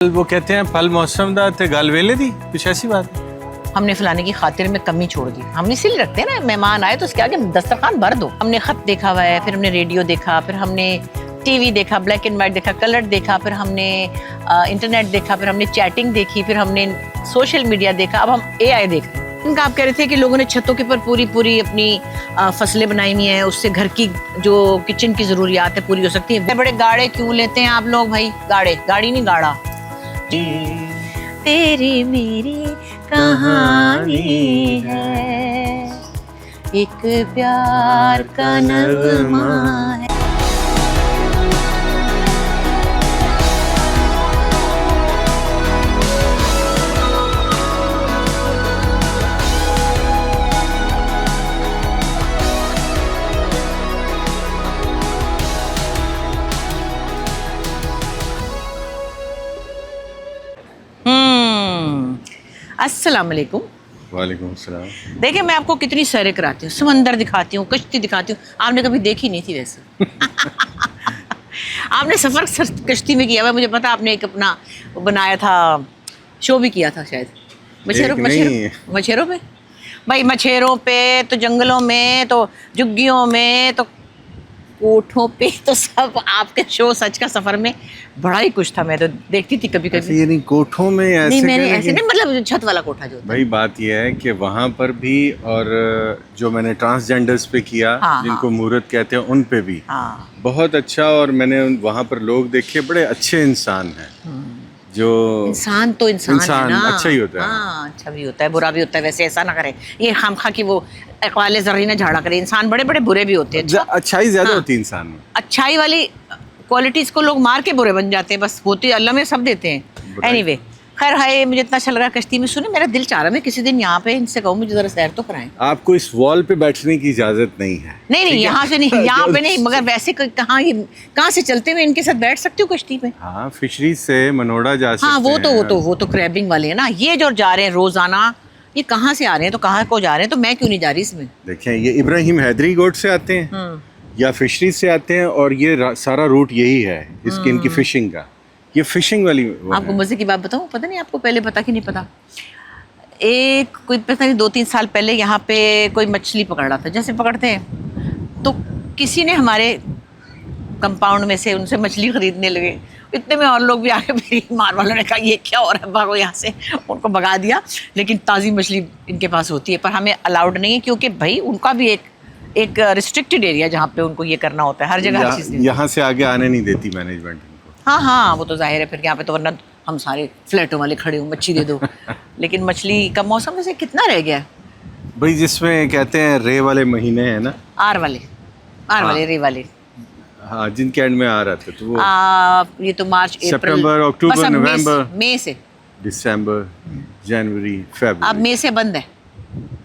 वो कहते हैं फल मौसम दा ते गल वेले दी, कुछ ऐसी बात। हमने फलाने की खातिर में कमी छोड़ दी। हम इसीलिए रखते हैं ना, मेहमान आए तो उसके आगे दस्तरखान भर दो। हमने खत देखा हुआ है, फिर हमने रेडियो देखा, फिर हमने टीवी देखा, ब्लैक एंड व्हाइट देखा, कलर देखा, फिर हमने इंटरनेट देखा, फिर हमने चैटिंग देखी, फिर हमने सोशल मीडिया देखा, अब हम AI देख रहे हैं। इनका आप कह रहे थे कि लोगों ने छतों के ऊपर पूरी अपनी फसलें बनाई हुई हैं, उससे घर की जो किचन की जरूरियात है पूरी हो सकती है। बड़े गाड़े क्यों लेते हैं आप लोग भाई? गाड़ी नहीं गाड़ा। तेरी मेरी कहानी है, एक प्यार का नगमा है। अस्सलाम वालेकुम। वालेकुम सलाम। देखिए मैं आपको कितनी सैरें कराती हूँ, समंदर दिखाती हूँ, कश्ती दिखाती हूँ। आपने कभी देखी नहीं थी वैसे। आपने सफ़र कश्ती में किया हुआ, मुझे पता। आपने एक अपना बनाया था, शो भी किया था शायद, मछेरों पे। भाई मछेरों पे तो, जंगलों में तो, झुग्गियों में तो, कोठों पे तो, सब आपके शो सच का सफर में बड़ा ही कुछ था। मैं तो देखती थी कभी कभी। ये नहीं कोठों में ऐसे नहीं, मैंने ऐसे नहीं, मतलब छत वाला कोठा जो भाई बात यह है कि वहाँ पर भी, और जो मैंने ट्रांसजेंडर्स पे किया, हाँ, जिनको हाँ, मुहूर्त कहते हैं, उन पे भी बहुत अच्छा। और मैंने वहाँ पर लोग देखे, बड़े अच्छे इंसान हैं। जो इंसान तो इंसान है ना, अच्छा ही होता है। हाँ, अच्छा भी होता है, बुरा भी होता है। वैसे ऐसा ना करे ये खामखा की वो अक़वाले ज़र्री झाड़ा करे। इंसान बड़े बड़े बुरे भी होते हैं। अच्छाई ज्यादा होती है इंसान में। अच्छाई वाली क्वालिटीज को लोग मार के बुरे बन जाते हैं, बस होती अल्लाह में सब देते हैं। एनीवे, खैर है, मुझे इतना अच्छा लग रहा है कश्ती में। सुने, मेरा दिल चाह रहा है मैं किसी दिन यहाँ पे इनसे कहूँ मुझे जरा सैर तो कराएं। आपको इस वॉल पे बैठने की इजाजत नहीं है। नहीं, यहाँ से नहीं, यहाँ पे नहीं, मगर वैसे कहाँ से चलते हुए इनके साथ बैठ सकती हूँ कश्ती पे? हाँ, फिशरीज से मनोड़ा जा सकते हैं। हाँ, वो तो क्रैबिंग वाले हैं ना। ये जो जा रहे हैं रोजाना, ये कहाँ से आ रहे हैं, तो कहाँ को जा रहे हैं? तो मैं क्यों नहीं जा रही इसमें? देखें, ये इब्राहिम हैदरी गोट से आते हैं या फिशरीज से आते हैं, और ये सारा रूट यही है इनकी फिशिंग का। ये फिशिंग वाली आपको मजे की बात बताऊं, पता नहीं आपको पहले पता कि नहीं पता, एक कोई पता नहीं 2-3 साल पहले यहाँ पे कोई मछली पकड़ रहा था, जैसे पकड़ते हैं, तो किसी ने हमारे कंपाउंड में से उनसे मछली खरीदने लगे। इतने में और लोग भी आके, मेरी मार वालों ने कहा ये क्या हो रहा है, भागो यहाँ से, उनको भगा दिया। लेकिन ताज़ी मछली इनके पास होती है, पर हमें अलाउड नहीं है, क्योंकि भाई उनका भी एक रिस्ट्रिक्टेड एरिया जहाँ पे उनको ये करना होता है। हर जगह यहाँ से आगे आने नहीं देती मैनेजमेंट। हाँ, वो तो जाहिर है फिर यहाँ पे तो, वरना हम सारे फ्लैटों वाले खड़े हो, मच्छी दे दो। लेकिन मछली का मौसम वैसे कितना रह गया है भाई, जिसमें कहते हैं रे वाले महीने हैं ना, आर वाले रे वाले, हाँ, जिनके एंड में आ रहा था, तो वो ये तो मार्च, सितंबर, अक्टूबर, नवंबर, मई से दिसंबर, जनवरी, फरवरी। अब मई से बंद है।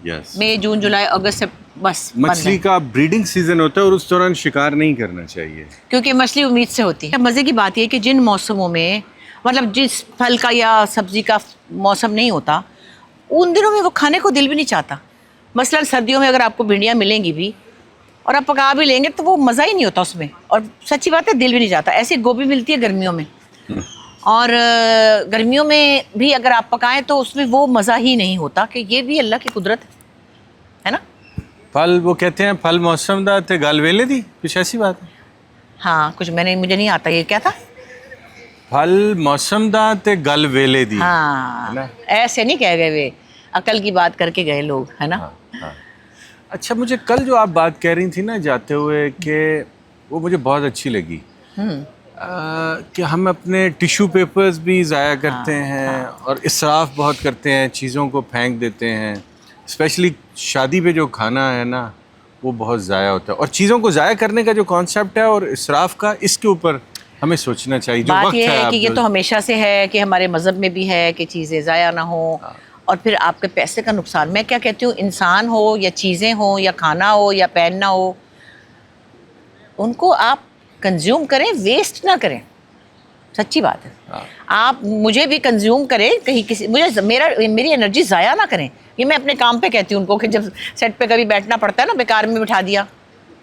यस, मई, जून, जुलाई, अगस्त से बस मछली का ब्रीडिंग सीजन होता है, और उस दौरान शिकार नहीं करना चाहिए, क्योंकि मछली उम्मीद से होती है। मज़े की बात यह है कि जिन मौसमों में, मतलब जिस फल का या सब्जी का मौसम नहीं होता, उन दिनों में वो खाने को दिल भी नहीं चाहता। मसलन सर्दियों में अगर आपको भिंडियाँ मिलेंगी भी और आप पका भी लेंगे तो वो मज़ा ही नहीं होता उसमें, और सच्ची बात है दिल भी नहीं चाहता। ऐसी गोभी मिलती है गर्मियों में, और गर्मियों में भी अगर आप पकाएं तो उसमें वो मज़ा ही नहीं होता। कि ये भी अल्लाह की कुदरत है ना। फल वो कहते हैं फल मौसम दा ते गल वेले दी, कुछ ऐसी बात है। हाँ, मुझे नहीं आता ये क्या था। फल मौसम दा ते गल वेले दी। हाँ, ऐसे नहीं कह गए, वे अकल की बात करके गए लोग, है ना। हाँ। अच्छा, मुझे कल जो आप बात कह रही थी ना जाते हुए, कि वो मुझे बहुत अच्छी लगी, कि हम अपने टिश्यू पेपर्स भी ज़ाया करते हैं, और इसराफ बहुत करते हैं, चीज़ों को फेंक देते हैं। स्पेशली शादी पे जो खाना है ना, वो बहुत ज़ाया होता है। और चीज़ों को ज़ाया करने का जो कॉन्सेप्ट है और इसराफ का, इसके ऊपर हमें सोचना चाहिए। जो बात वक्त ये है कि ये तो हमेशा से है कि हमारे मज़हब में भी है कि चीज़ें ज़ाया ना हो, और फिर आपके पैसे का नुकसान। मैं क्या कहती हूँ, इंसान हो या चीज़ें हो या खाना हो या पहनना हो, उनको आप कंज्यूम करें, वेस्ट ना करें। सच्ची बात है। आप मुझे भी कंज्यूम करें, कहीं किसी मेरी एनर्जी ज़ाया ना करें। ये मैं अपने काम पे कहती हूँ उनको, कि जब सेट पे कभी बैठना पड़ता है ना, बेकार में बिठा दिया,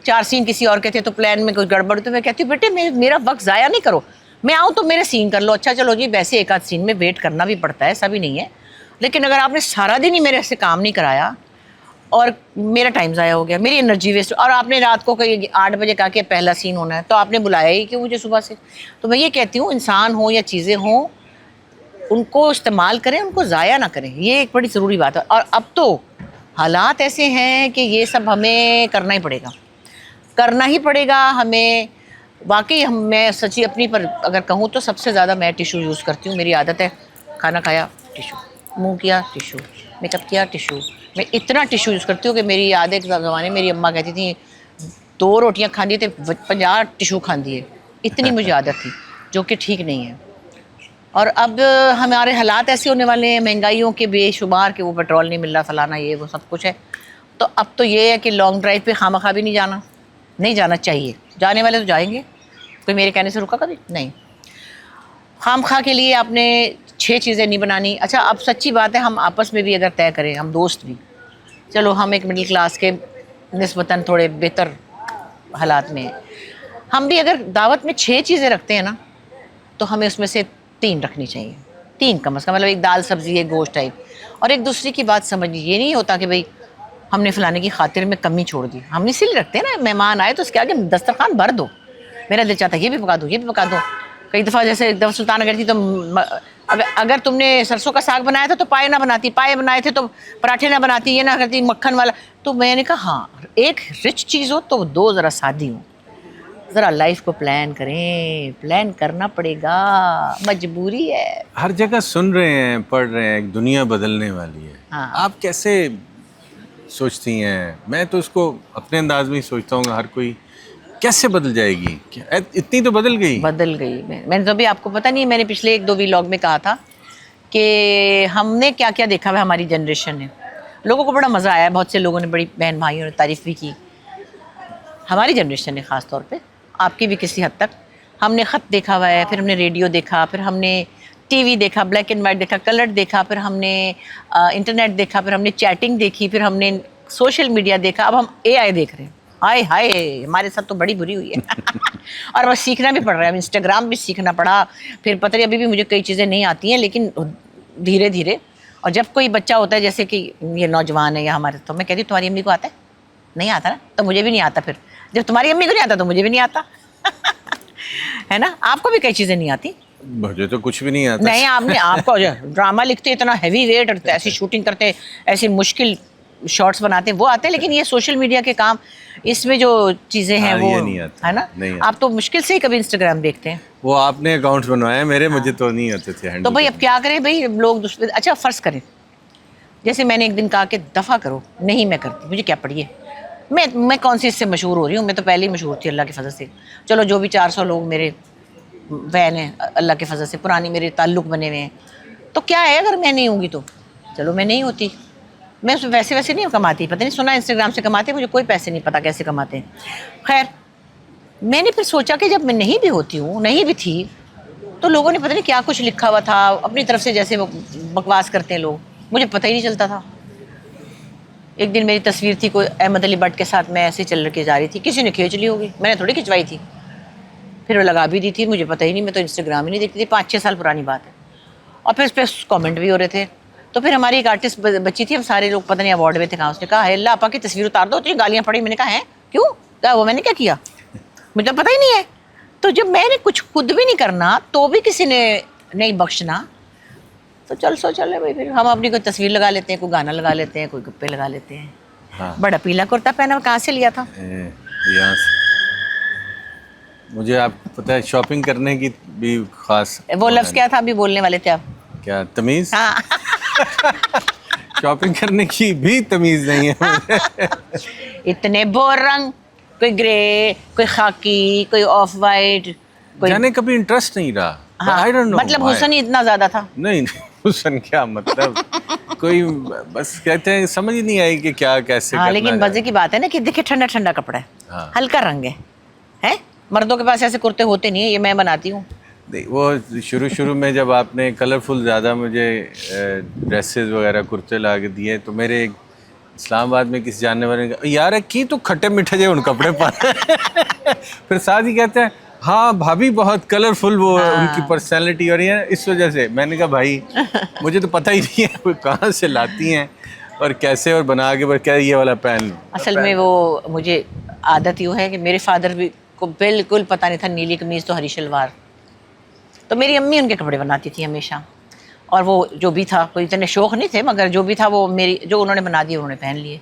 4 सीन किसी और के थे तो प्लान में कुछ गड़बड़, तो मैं कहती हूँ बेटे मेरा वक्त ज़ाया नहीं करो, मैं आऊँ तो मेरे सीन कर लो, अच्छा चलो जी, वैसे एक आध सीन में वेट करना भी पड़ता है, ऐसा भी नहीं है, लेकिन अगर आपने सारा दिन ही मेरे से काम नहीं कराया और मेरा टाइम ज़ाया हो गया, मेरी एनर्जी वेस्ट, और आपने रात को कहीं 8 बजे कहा कि पहला सीन होना है, तो आपने बुलाया ही क्यों मुझे सुबह से? तो मैं ये कहती हूँ, इंसान हो या चीज़ें हों, उनको इस्तेमाल करें, उनको ज़ाया ना करें, ये एक बड़ी ज़रूरी बात है। और अब तो हालात ऐसे हैं कि ये सब हमें करना ही पड़ेगा, करना ही पड़ेगा हमें। वाकई हम, मैं सच्ची अपनी पर अगर कहूँ तो सबसे ज़्यादा मैं टिशू यूज़ करती हूँ। मेरी आदत है, खाना खाया टिशू, मुंह किया टिशू, मेकअप किया टिशू। मैं इतना टिशू यूज़ करती हूँ कि मेरी याद है एक ज़माने मेरी अम्मा कहती थी 2 रोटियाँ खानी थे 50 टिशू खाती है, इतनी मुझे आदत थी, जो कि ठीक नहीं है। और अब हमारे हालात ऐसे होने वाले हैं, महंगाइयों के बेशुमार, कि वो पेट्रोल नहीं मिल रहा, फलाना ये वो सब कुछ है। तो अब तो ये है कि लॉन्ग ड्राइव पे खामखा भी नहीं जाना, नहीं जाना चाहिए। जाने वाले तो जाएंगे, कोई मेरे कहने से रुका कभी नहीं। खामखा के लिए आपने 6 चीज़ें नहीं बनानी। अच्छा, अब सच्ची बात है, हम आपस में भी अगर तय करें, हम दोस्त भी, चलो हम एक मिडिल क्लास के निस्बतन थोड़े बेहतर हालात में हैं, हम भी अगर दावत में 6 चीज़ें रखते हैं ना, तो हमें उसमें से 3 रखनी चाहिए, 3 कम से कम, मतलब एक दाल सब्ज़ी, एक गोश्त टाइप। और एक दूसरे की बात समझिए, ये नहीं होता कि भाई हमने फलाने की खातिर में कमी छोड़ दी। हम इसीलिए रखते हैं ना, मेहमान आए तो उसके आगे दस्तरखान भर दो, मेरा दिल चाहता है ये भी पका दो, ये भी पका दो। कई दफ़ा जैसे एक दफ़ा सुल्तानगढ़ थी, तो अगर तुमने सरसों का साग बनाया था तो पाए ना बनाती, पाए बनाए थे तो पराठे ना बनाती, ये ना करती मक्खन वाला। तो मैंने कहा हाँ, एक रिच चीज़ हो तो 2 ज़रा सादी हो। ज़रा लाइफ को प्लान करें, प्लान करना पड़ेगा, मजबूरी है। हर जगह सुन रहे हैं, पढ़ रहे हैं, एक दुनिया बदलने वाली है। हाँ। आप कैसे सोचती हैं? मैं तो उसको अपने अंदाज में ही सोचता हूँ, हर कोई कैसे बदल जाएगी, इतनी तो बदल गई। मैंने तो अभी, आपको पता नहीं, मैंने पिछले 1-2 व्लॉग में कहा था कि हमने क्या क्या देखा है, हमारी जनरेशन ने। लोगों को बड़ा मज़ा आया, बहुत से लोगों ने, बड़ी बहन भाइयों ने तारीफ़ भी की, हमारी जनरेशन ने ख़ास तौर पे, आपकी भी किसी हद तक। हमने ख़त देखा हुआ है, फिर हमने रेडियो देखा, फिर हमने टीवी देखा, ब्लैक एंड वाइट देखा, कलर देखा, फिर हमने इंटरनेट देखा, फिर हमने चैटिंग देखी, फिर हमने सोशल मीडिया देखा, अब हम AI देख रहे हैं। हाय हाय, हमारे साथ तो बड़ी बुरी हुई है। और बस सीखना भी पड़ रहा है, अब इंस्टाग्राम भी सीखना पड़ा, फिर पता नहीं, अभी भी मुझे कई चीज़ें नहीं आती हैं, लेकिन धीरे धीरे। और जब कोई बच्चा होता है, जैसे कि ये नौजवान है या हमारे, तो मैं कहती हूँ तुम्हारी अम्मी को आता है? नहीं आता ना, तो मुझे भी नहीं आता। फिर जब तुम्हारी अम्मी को नहीं आता तो मुझे भी नहीं आता। है ना, आपको भी कई चीज़ें नहीं आती। मुझे तो कुछ भी नहीं आता। नहीं, आपको ड्रामा लिखते इतना हैवी वेट, ऐसी शूटिंग करते, ऐसी मुश्किल शॉट्स बनाते हैं, वो आते हैं, लेकिन ये सोशल मीडिया के काम, इसमें जो चीज़ें हैं वो नहीं आता, है ना। नहीं आप तो मुश्किल से ही कभी इंस्टाग्राम देखते हैं। वो आपने अकाउंट्स बनवाए, मेरे मुझे तो नहीं आते थे। तो भाई अब क्या करें भाई, लोग दूसरे, अच्छा फ़र्ज़ करें, जैसे मैंने एक दिन कहा कि दफ़ा करो, नहीं मैं करती, मुझे क्या पड़ी है, मैं कौन सी इससे मशहूर हो रही हूँ, मैं तो पहले ही मशहूर थी अल्लाह की फ़ज़ल से। चलो जो भी 400 लोग मेरे वैन हैं, अल्लाह की फ़ज़ल से पुरानी मेरे ताल्लुक़ बने हुए हैं, तो क्या है अगर मैं नहीं होंगी तो? चलो मैं नहीं होती, मैं वैसे वैसे नहीं कमाती, पता नहीं, सुना इंस्टाग्राम से कमाते हैं, मुझे कोई पैसे नहीं पता कैसे कमाते हैं। खैर, मैंने फिर सोचा कि जब मैं नहीं भी होती हूँ, नहीं भी थी, तो लोगों ने पता नहीं क्या कुछ लिखा हुआ था अपनी तरफ से, जैसे बकवास करते हैं लोग, मुझे पता ही नहीं चलता था। एक दिन मेरी तस्वीर थी कोई अहमद अली भट्ट के साथ, मैं ऐसे चल के जा रही थी, किसी ने खींच ली होगी, मैंने थोड़ी खिंचवाई थी, फिर वो लगा भी दी थी, मुझे पता ही नहीं, मैं तो इंस्टाग्राम ही नहीं देखती थी, 5-6 साल पुरानी बात है। और फिर उस पर कॉमेंट भी हो रहे थे। तो फिर हमारी एक आर्टिस्ट बच्ची थी, हम सारे लोग पता नहीं अवार्ड में थे कहाँ, उसने कहा है अल्लाह आपा की तस्वीर उतार दो, तो ये गालियाँ पड़ी। मैंने कहा है क्यों, क्या वो मैंने क्या किया, मुझे तो पता ही नहीं है। तो जब मैंने कुछ खुद भी नहीं करना तो भी किसी ने नहीं बख्शना, तो चल भाई, फिर हम अपनी कोई तस्वीर लगा लेते हैं, कोई गाना लगा लेते हैं, कोई गप्पे लगा लेते हैं। हाँ। बड़ा पीला कुर्ता पहना, कहाँ से लिया था? यहाँ से। मुझे आप पता है, शॉपिंग करने की भी खास, वो लफ्ज़ क्या था अभी बोलने वाले थे आप? क्या तमीज़? हाँ। शॉपिंग करने की भी तमीज़ नहीं है मुझे। इतने बोर रंग, कोई ग्रे, कोई खाकी, कोई ऑफ वाइट, कोई जाने कभी इंटरेस्ट नहीं रहा। हाँ, I don't know मतलब why. हुसन ही इतना ज़्यादा था। नहीं, हुसन क्या मतलब, कोई बस कहते हैं, समझ ही नहीं आई कि क्या कैसे हाँ, करना लेकिन है। मजे की बात है ना कि देखिए ठंडा ठंडा कपड़ा है, हाँ। हल्का रंग है? मर्दों के पास ऐसे कुर्ते होते नहीं है, ये मैं बनाती हूँ। नहीं, वो शुरू में जब आपने कलरफुल ज़्यादा मुझे ड्रेसेस वगैरह कुर्ते ला के दिए, तो मेरे एक इस्लामाबाद में किसी जानने वाले ने कहा यार की तो खट्टे मीठे जो उन कपड़े पा फिर साथ ही कहते हैं हाँ भाभी बहुत कलरफुल वो उनकी पर्सनालिटी, और ये इस वजह से मैंने कहा भाई मुझे तो पता ही नहीं है वो कहाँ से लाती हैं और कैसे, और बना के क्या ये वाला पहन लो। असल में वो मुझे आदत यूँ है कि मेरे फादर भी को बिल्कुल पता नहीं था नीली कमीज़ तो हरी शलवार, तो मेरी अम्मी उनके कपड़े बनाती थी हमेशा, और वो जो भी था, कोई इतने शौक़ नहीं थे मगर जो भी था वो मेरी जो उन्होंने बना दिए उन्होंने पहन लिए।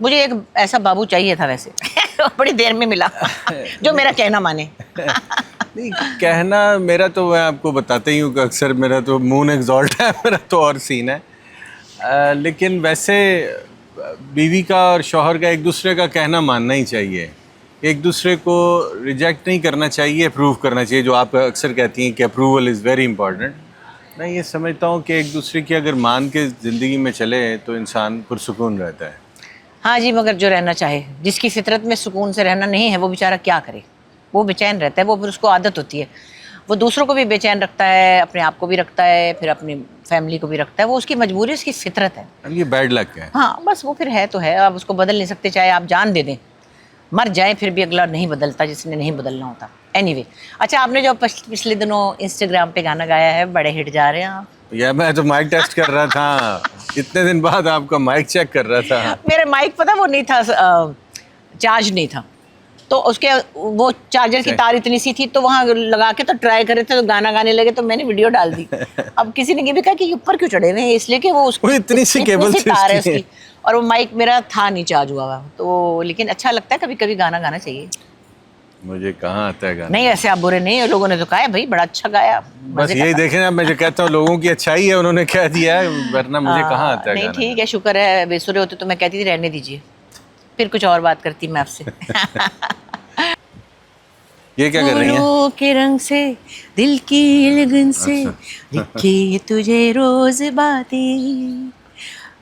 मुझे एक ऐसा बाबू चाहिए था वैसे बड़ी देर में मिला जो मेरा कहना माने। नहीं कहना मेरा तो मैं आपको बताते ही हूँ कि अक्सर मेरा तो मून एग्जॉल्ट है, मेरा तो और सीन है। लेकिन वैसे बीवी का और शौहर का एक दूसरे का कहना मानना ही चाहिए, एक दूसरे को रिजेक्ट नहीं करना चाहिए, अप्रूव करना चाहिए। जो आप अक्सर कहती हैं कि अप्रूवल इज़ वेरी इंपॉर्टेंट, मैं ये समझता हूँ कि एक दूसरे की अगर मान के ज़िंदगी में चले तो इंसान पुरसुकून रहता है। हाँ जी, मगर जो रहना चाहे, जिसकी फितरत में सुकून से रहना नहीं है वो बेचारा क्या करे, वो बेचैन रहता है, वो फिर उसको आदत होती है, वो दूसरों को भी बेचैन रखता है, अपने आप को भी रखता है, फिर अपनी फैमिली को भी रखता है, वो उसकी मजबूरी, उसकी फितरत है। ये बैड लक है। हाँ बस वो फिर है तो है, आप उसको बदल नहीं सकते, चाहे आप जान दे दें, मर जाए फिर भी अगला नहीं बदलता जिसने नहीं बदलना होता। एनीवे, अच्छा आपने जो पिछले दिनों इंस्टाग्राम पे गाना गाया है, बड़े हिट जा रहे हैं आप। यार मैं तो माइक टेस्ट कर रहा था, इतने दिन बाद आपका माइक चेक कर रहा था। मेरा माइक पता वो नहीं था, चार्ज नहीं था, तो उसके वो चार्जर की तार इतनी सी थी, तो वहाँ लगा के तो ट्राई करे थे, तो गाना गाने लगे, तो मैंने वीडियो डाल दी। अब किसी ने ये भी कहा कि ऊपर क्यों चढ़े हुए हैं, इसलिए कि वो उसकी इतनी सी केबल तार है उसकी, और वो माइक मेरा था नहीं चार्ज हुआ हुआ, तो लेकिन अच्छा लगता है कभी कभी गाना गाना चाहिए। मुझे कहाँ आता है गाना? नहीं ऐसे आप बुरे नहीं, लोगों ने तो कहा है भाई बड़ा अच्छा गाया। बस यही देखें ना, मैं जो कहता हूँ लोगों की अच्छाई है, उन्होंने कह दिया है, वरना मुझे कहाँ आता है नहीं गाना। ठीक है, शुक्र है, बेसुरे होते तो मैं कहती थी रहने दीजिए, फिर कुछ और बात करती मैं आपसे। ये क्या कर रही हैं? फूलों के रंग से, दिल की लगन से लिखी तुझे रोज बातें।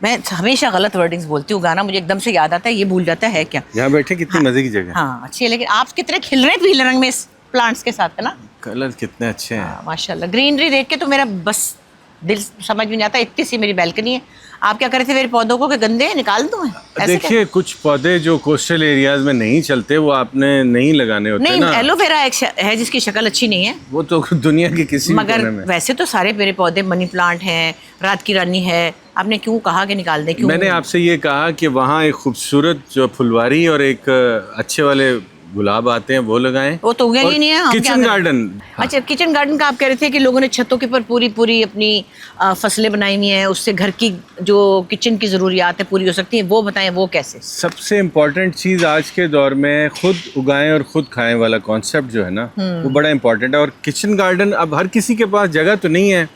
मैं हमेशा गलत वर्डिंग्स बोलती हूँ, गाना मुझे एकदम से याद आता है, ये भूल जाता है क्या। यहाँ बैठे कितनी मजे की जगह। हाँ अच्छी है, लेकिन आप कितने खिल रहे हैं पीले रंग में इस प्लांट्स के साथ, है ना। कलर कितने अच्छे हैं। माशाल्लाह, ग्रीनरी देख के तो मेरा बस दिल समझ में नहीं आता, इतनी सी मेरी बैल्कनी है। आप क्या करे थे मेरे पौधों को, कि गंदे निकाल दूं मैं? देखिए कुछ पौधे जो कोस्टल एरियाज में नहीं चलते वो आपने नहीं लगाने होते नहीं, ना। एलोवेरा एक है जिसकी शक्ल अच्छी नहीं है, वो तो दुनिया की किसी मगर वैसे तो सारे मेरे पौधे, मनी प्लांट हैं, रात की रानी है, आपने क्यों कहा कि निकाल दें? क्यों? मैंने आपसे ये कहा कि वहाँ एक खूबसूरत जो फुलवारी और एक अच्छे वाले गुलाब आते हैं वो लगाएं। वो तो उगे ही नहीं है। Kitchen garden. अच्छा किचन गार्डन का आप कह रहे थे कि लोगों ने छतों के ऊपर पूरी पूरी अपनी फसलें बनाई हुई हैं, उससे घर की जो किचन की ज़रूरियात है पूरी हो सकती है, वो बताएं वो कैसे? सबसे इम्पोर्टेंट चीज़ आज के दौर में खुद उगाएं और खुद खाएं वाला कॉन्सेप्ट जो है ना, वो बड़ा इम्पोर्टेंट है। और किचन गार्डन अब हर किसी के पास जगह तो नहीं है,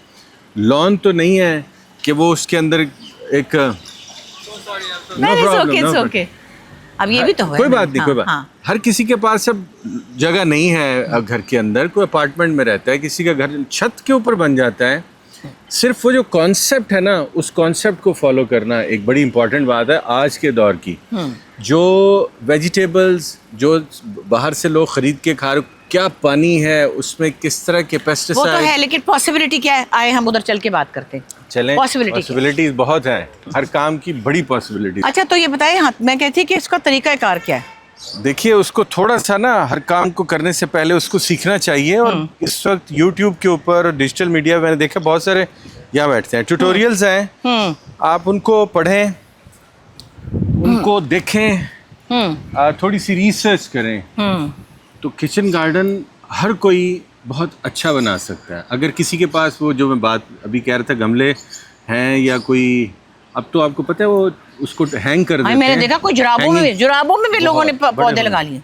लॉन तो नहीं है कि वो उसके अंदर एक ओके अब ये भी तो है। कोई बात नहीं, कोई बात। हर किसी के पास अब जगह नहीं है घर के अंदर, कोई अपार्टमेंट में रहता है, किसी का घर छत के ऊपर बन जाता है। सिर्फ वो जो कॉन्सेप्ट है ना, उस कॉन्सेप्ट को फॉलो करना एक बड़ी इंपॉर्टेंट बात है आज के दौर की। जो वेजिटेबल्स जो बाहर से लोग खरीद के खा रहे, क्या पानी है उसमें, किस तरह के पेस्टिसाइड, वो तो है, लेकिन पॉसिबिलिटी क्या है? आए हम उधर चल के बात करते हैं। चलें, पॉसिबिलिटीज बहुत है, हर काम की बड़ी पॉसिबिलिटी। अच्छा तो ये बताएं, हाँ मैं कहती कि इसका तरीकाकार क्या है? देखिए उसको थोड़ा सा ना, हर काम को करने से पहले उसको सीखना चाहिए। और इस वक्त YouTube के ऊपर डिजिटल मीडिया मैंने देखा बहुत सारे यहाँ बैठते हैं, ट्यूटोरियल्स हैं, आप उनको पढ़ें, उनको देखें, थोड़ी सी रिसर्च करें, तो किचन गार्डन हर कोई बहुत अच्छा बना सकता है। अगर किसी के पास वो जो मैं बात अभी कह रहा था गमले हैं या कोई, अब तो आपको पता है वो उसको हैंग कर देते हैं। मैंने देखा कोई जुराबों में भी लोगों ने पौधे लगा लिए।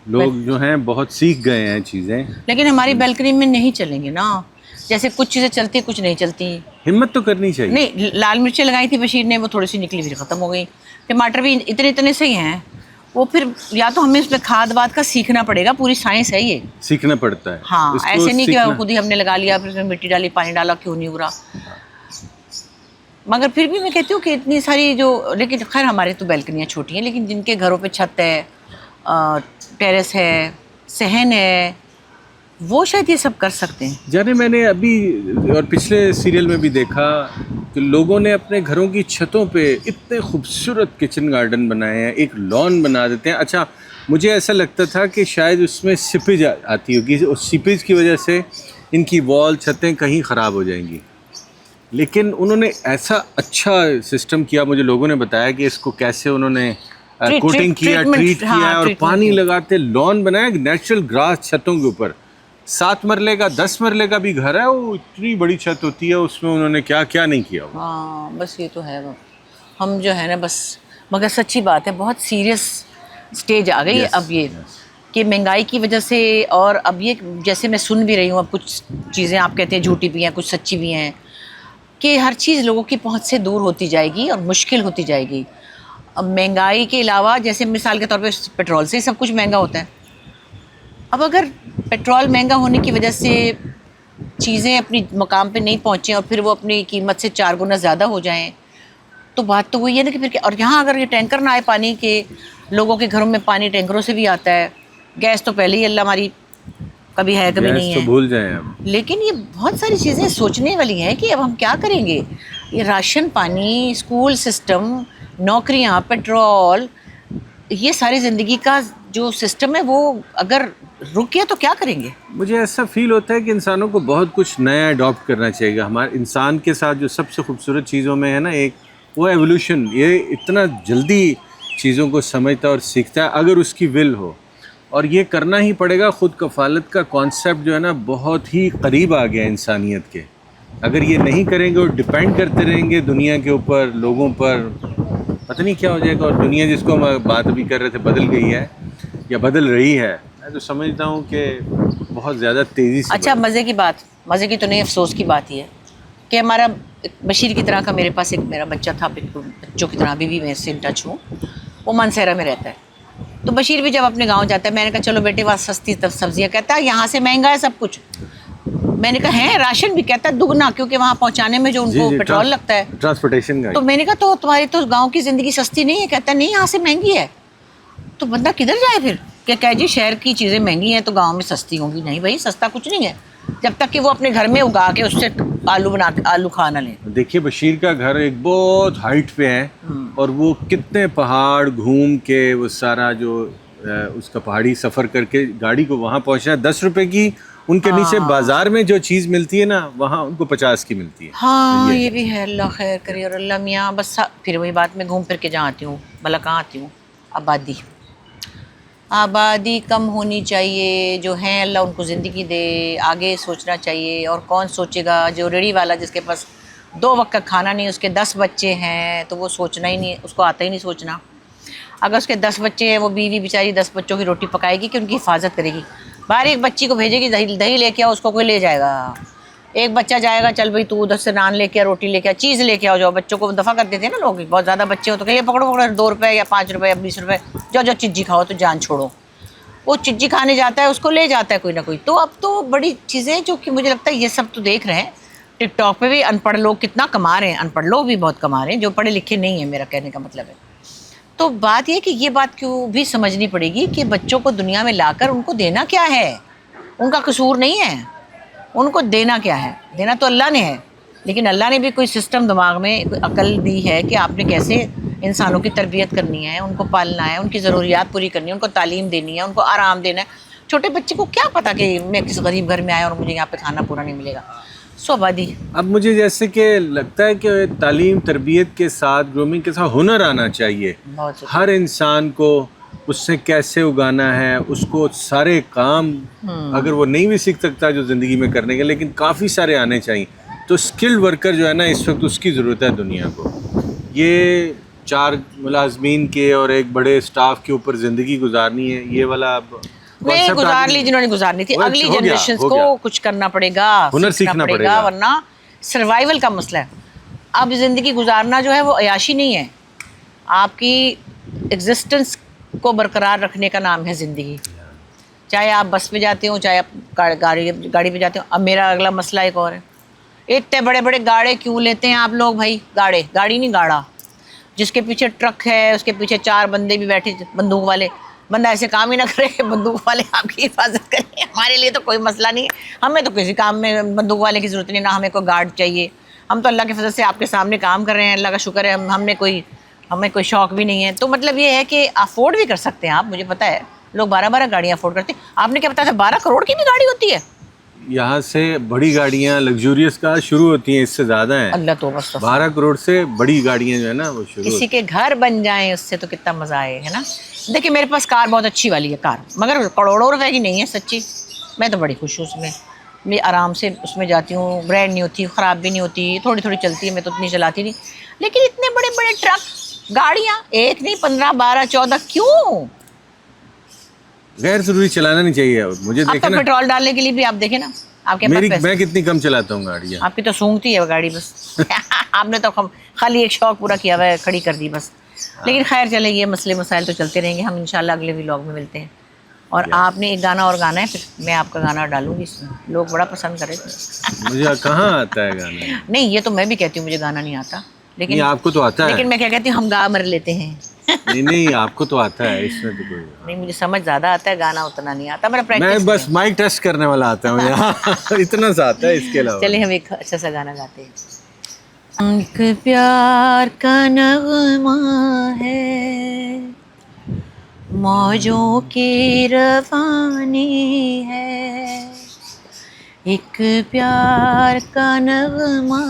लोग जो हैं बहुत सीख गए हैं चीज़ें, लेकिन हमारी बैल्कनी में नहीं चलेंगे ना, जैसे कुछ चीज़ें चलती कुछ नहीं चलती। हिम्मत तो करनी चाहिए। नहीं, लाल मिर्ची लगाई थी बशीर ने, वो थोड़ी सी निकली फिर ख़त्म हो गई। टमाटर भी इतने इतने से ही हैं, वो फिर या तो हमें उसमें खाद वाद का सीखना पड़ेगा, पूरी साइंस है ये, सीखना पड़ता है। हाँ ऐसे नहीं कि खुद ही हमने लगा लिया, फिर उसमें मिट्टी डाली, पानी डाला, क्यों नहीं उगा। मगर फिर भी मैं कहती हूँ कि इतनी सारी जो, लेकिन खैर हमारी तो बैल्कनियाँ छोटी हैं, लेकिन जिनके घरों पे छत है, टेरेस है, सहन है, वो शायद ये सब कर सकते हैं। जाने मैंने अभी और पिछले सीरियल में भी देखा कि लोगों ने अपने घरों की छतों पे इतने खूबसूरत किचन गार्डन बनाए हैं, एक लॉन बना देते हैं। अच्छा, मुझे ऐसा लगता था कि शायद उसमें सीपेज आती होगी, उस सीपेज की वजह से इनकी वॉल छतें कहीं ख़राब हो जाएंगी, लेकिन उन्होंने ऐसा अच्छा सिस्टम किया। मुझे लोगों ने बताया कि इसको कैसे उन्होंने कोटिंग किया, ट्रीट किया और पानी लगाते लॉन बनाया, नेचुरल ग्रास छतों के ऊपर। 7 मरले का 10 मरले का भी घर है, वो इतनी बड़ी छत होती है, उसमें उन्होंने क्या क्या नहीं किया। हाँ बस ये तो है, वो हम जो है ना बस, मगर सच्ची बात है बहुत सीरियस स्टेज आ गई है अब ये कि महंगाई की वजह से। और अब ये जैसे मैं सुन भी रही हूँ, अब कुछ चीज़ें आप कहते हैं झूठी भी हैं, कुछ सच्ची भी हैं, कि हर चीज़ लोगों की पहुँच से दूर होती जाएगी और मुश्किल होती जाएगी। अब महंगाई के अलावा जैसे मिसाल के तौर पे पेट्रोल से ही सब कुछ महंगा होता है। अब अगर पेट्रोल महंगा होने की वजह से चीज़ें अपनी मकाम पे नहीं पहुँचें और फिर वो अपनी कीमत से 4 गुना ज़्यादा हो जाएं, तो बात तो वही है ना कि फिर और यहाँ अगर ये टैंकर ना आए पानी के, लोगों के घरों में पानी टैंकरों से भी आता है, गैस तो पहले ही अल्लाह हमारी कभी है कभी नहीं है, तो भूल जाएं अब। लेकिन ये बहुत सारी चीज़ें सोचने वाली हैं कि अब हम क्या करेंगे। ये राशन पानी, स्कूल सिस्टम, नौकरियाँ, पेट्रोल, ये सारी ज़िंदगी का जो सिस्टम है वो अगर रुक गया तो क्या करेंगे। मुझे ऐसा फील होता है कि इंसानों को बहुत कुछ नया अडॉप्ट करना चाहिए। हमारे इंसान के साथ जो सबसे खूबसूरत चीज़ों में है ना, एक वो एवोल्यूशन। ये इतना जल्दी चीज़ों को समझता है और सीखता है अगर उसकी विल हो, और ये करना ही पड़ेगा। खुद कफालत का कॉन्सेप्ट जो है ना बहुत ही करीब आ गया इंसानियत के। अगर ये नहीं करेंगे और डिपेंड करते रहेंगे दुनिया के ऊपर, लोगों पर, पता नहीं क्या हो जाएगा। और दुनिया जिसको हम बात अभी कर रहे थे बदल गई है या बदल रही है, मैं तो समझता हूँ कि बहुत ज़्यादा तेज़ी से। अच्छा, मज़े की बात, मज़े की तो नहीं अफसोस की बात ही है कि हमारा बशीर की तरह का मेरे पास एक मेरा बच्चा था, बिल्कुल बच्चों की तरह अभी भी मैं इससे इन टच हूँ। वो मानसहरा में रहता है, तो बशीर भी जब अपने गांव जाता है, मैंने कहा चलो बेटे वहाँ सस्ती सब्जियाँ, कहता है यहाँ से महंगा है सब कुछ। मैंने कहा है, राशन भी, कहता है दुगना, क्योंकि वहाँ पहुँचाने में जो उनको पेट्रोल लगता है, ट्रांसपोर्टेशन का। तो मैंने कहा तो तुम्हारी तो गाँव की ज़िंदगी सस्ती नहीं है, कहता नहीं यहाँ से महंगी है। तो बंदा किधर जाए फिर, क्या कहे जी शहर की चीज़ें महंगी हैं तो गाँव में सस्ती होंगी। नहीं भाई, सस्ता कुछ नहीं है जब तक कि वो अपने घर में उगा के उससे आलू खा ना ले। देखिए बशीर का घर एक बहुत हाइट पे है, और वो कितने पहाड़ घूम के वो सारा जो उसका पहाड़ी सफ़र करके गाड़ी को वहाँ पहुँचना, 10 रुपए की उनके नीचे बाजार में जो चीज़ मिलती है ना, वहाँ उनको 50 की मिलती है। हाँ ये भी है, अल्लाह खैर करे। और अल्लाह मियाँ बस फिर वही बात, मैं घूम फिर के जहाँ आती हूँ, भला कहाँ आती हूँ, आबादी कम होनी चाहिए। जो हैं अल्लाह उनको ज़िंदगी दे, आगे सोचना चाहिए। और कौन सोचेगा, जो रेडी वाला जिसके पास 2 वक्त का खाना नहीं, उसके 10 बच्चे हैं, तो वो सोचना ही नहीं, उसको आता ही नहीं सोचना। अगर उसके 10 बच्चे हैं, वो बीवी बेचारी 10 बच्चों की रोटी पकाएगी कि उनकी हिफाजत करेगी। बाहर एक बच्ची को भेजेगी, दही लेके आओ, उसको कोई ले जाएगा। एक बच्चा जाएगा, चल भाई तू उधर से नान लेके आ, रोटी लेके आ, चीज़ लेके आओ। जाओ, बच्चों को दफ़ा कर देते हैं ना लोग, बहुत ज़्यादा बच्चे हो तो कहिए पकड़ो 2 रुपये या 5 रुपये या 20 रुपये, जो चिज्जी खाओ तो जान छोड़ो। वो चिज्जी खाने जाता है, उसको ले जाता है कोई ना कोई। तो अब तो बड़ी चीज़ें जो कि मुझे लगता है ये सब तो देख रहे हैं टिकटॉक पे भी, अनपढ़ लोग कितना कमा रहे हैं, अनपढ़ लोग भी बहुत कमा रहे हैं, जो पढ़े लिखे नहीं है, मेरा कहने का मतलब है। तो बात यह कि ये बात क्यों भी समझनी पड़ेगी कि बच्चों को दुनिया में लाकर उनको देना क्या है, उनका कसूर नहीं है, उनको देना क्या है। देना तो अल्लाह ने है, लेकिन अल्लाह ने भी कोई सिस्टम दिमाग में कोई अकल दी है कि आपने कैसे इंसानों की तरबियत करनी है, उनको पालना है, उनकी ज़रूरियात पूरी करनी है, उनको तालीम देनी है, उनको आराम देना है। छोटे बच्चे को क्या पता कि मैं किस गरीब घर में आया और मुझे यहाँ पे खाना पूरा नहीं मिलेगा। आबादी अब मुझे जैसे कि लगता है कि तालीम तरबियत के साथ, ग्रूमिंग के साथ हुनर आना चाहिए हर इंसान को। उससे कैसे उगाना है, उसको सारे काम अगर वो नहीं भी सीख सकता जो ज़िंदगी में करने के, लेकिन काफ़ी सारे आने चाहिए। तो स्किल्ड वर्कर जो है ना, इस वक्त उसकी ज़रूरत है दुनिया को। ये 4 मुलाजमीन के और एक बड़े स्टाफ के ऊपर ज़िंदगी गुजारनी है, ये वाला अब नहीं गुजार ली जिन्होंने गुजारनी थी। अगली जनरेशन को कुछ करना पड़ेगा, हुनर सीखना पड़ेगा, वरना सर्वाइवल का मसला है। अब ज़िंदगी गुजारना जो है वो अयाशी नहीं है, आपकी एग्जिस्टेंस को बरकरार रखने का नाम है ज़िंदगी। चाहे आप बस पे जाते हो, चाहे आप गाड़ी पे जाते हो। अब मेरा अगला मसला एक और है, इतने बड़े बड़े गाड़े क्यों लेते हैं आप लोग भाई? गाड़ी नहीं, गाड़ा, जिसके पीछे ट्रक है, उसके पीछे 4 बंदे भी बैठे बंदूक वाले, बंदा ऐसे काम ही ना करे कि बंदूक वाले आपकी हिफाजत करें। हमारे लिए तो कोई मसला नहीं है, हमें तो किसी काम में बंदूक वाले की ज़रूरत नहीं, ना हमें कोई गार्ड चाहिए। हम तो अल्लाह के फजल से आपके सामने काम कर रहे हैं, अल्लाह का शुक्र है। हमें कोई शौक भी नहीं है। तो मतलब ये है कि अफोर्ड भी कर सकते हैं आप, मुझे पता है लोग 12-12 गाड़ियाँ अफोर्ड करते हैं। आपने क्या बताया था 12 करोड़ की भी गाड़ी होती है? यहाँ से बड़ी गाड़ियाँ लग्जूरियस कार शुरू होती हैं, इससे ज़्यादा हैं। अल्लाह तो बस 12 करोड़ से बड़ी गाड़ियाँ जो है ना वो शुरू किसी के घर बन जाएं उससे तो कितना मज़ा आए, है ना। देखिए मेरे पास कार बहुत अच्छी वाली है कार, मगर करोड़ों रुपए की नहीं है सच्ची। मैं तो बड़ी खुश हूँ उसमें, मैं आराम से उसमें जाती हूँ, ब्रांड नहीं होती, ख़राब भी नहीं होती, थोड़ी थोड़ी चलती है, मैं तो उतनी चलाती नहीं। लेकिन इतने बड़े बड़े ट्रक गाड़ियाँ, एक नहीं 15, 12, 14, क्यों? गैर जरूरी चलाना नहीं चाहिए। मुझे देखे ना, पेट्रोल डालने के लिए भी आप देखें ना, आपके मेरी पास मैं कितनी कम चलाता हूँ गाड़ियाँ। आपकी तो सूंघती है गाड़ी बस। आपने तो खाली एक शौक पूरा किया हुआ है, खड़ी कर दी बस। लेकिन खैर चले, ये मसले मसाइल तो चलते रहेंगे। हम इंशाल्लाह अगले व्लॉग में मिलते हैं। और आपने एक गाना और गाना है, फिर मैं आपका गाना डालूंगी इसमें, लोग बड़ा पसंद करेंगे। मुझे कहाँ आता है गाना? नहीं, ये तो मैं भी कहती हूँ मुझे गाना नहीं आता, लेकिन नहीं, आपको तो आता है। लेकिन मैं क्या कहती हूँ, हम गा मर लेते हैं। नहीं, आपको तो आता है, इसमें तो कोई नहीं, मुझे समझ ज़्यादा आता है, गाना उतना नहीं आता, मेरा मैं प्रैक्टिस। बस माइक टेस्ट करने वाला आता हूँ यहाँ। इतना सा आता है, इसके अलावा। चलिए हम एक अच्छा सा गाना गाते हैं। एक प्यार का नगमा है, मौजों की रवानी है। एक प्यार का नगमा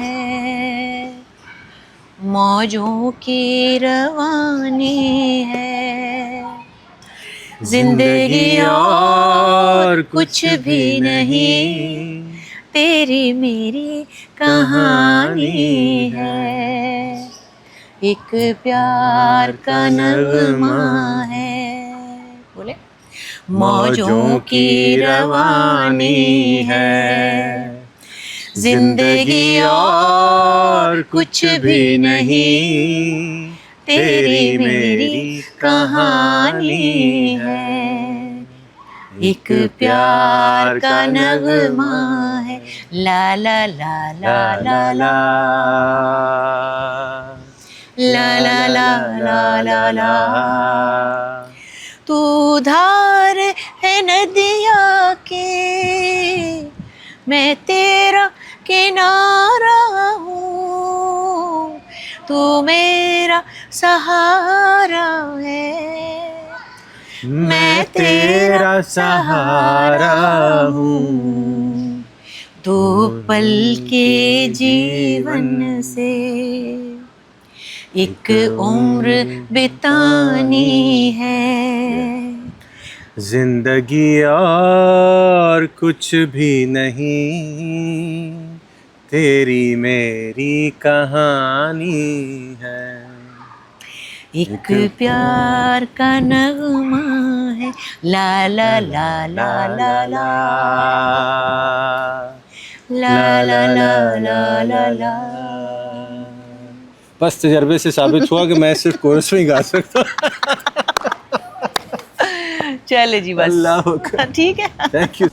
है, मौजों की रवानी है। जिंदगी और कुछ भी नहीं, तेरी मेरी कहानी है। एक प्यार का नगमा है, बोले, मौजों की रवानी है। जिंदगी और कुछ भी नहीं, तेरी मेरी कहानी है। एक प्यार का नगमा है, ला ला ला ला ला ला ला ला ला ला ला। तू धार है नदिया के, मैं तेरा किनारा हूँ। तू मेरा सहारा है, मैं तेरा सहारा हूँ। दो पल के जीवन से एक उम्र बितानी है। जिंदगी और कुछ भी नहीं, तेरी मेरी कहानी है। एक प्यार का नगमा है, ला ला ला ला ला ला ला ला ला ला ला ला। बस तजर्बे से साबित हुआ कि मैं सिर्फ कोरस में ही गा सकता हूँ। चले जी बस, अल्लाह, ठीक है। Thank you.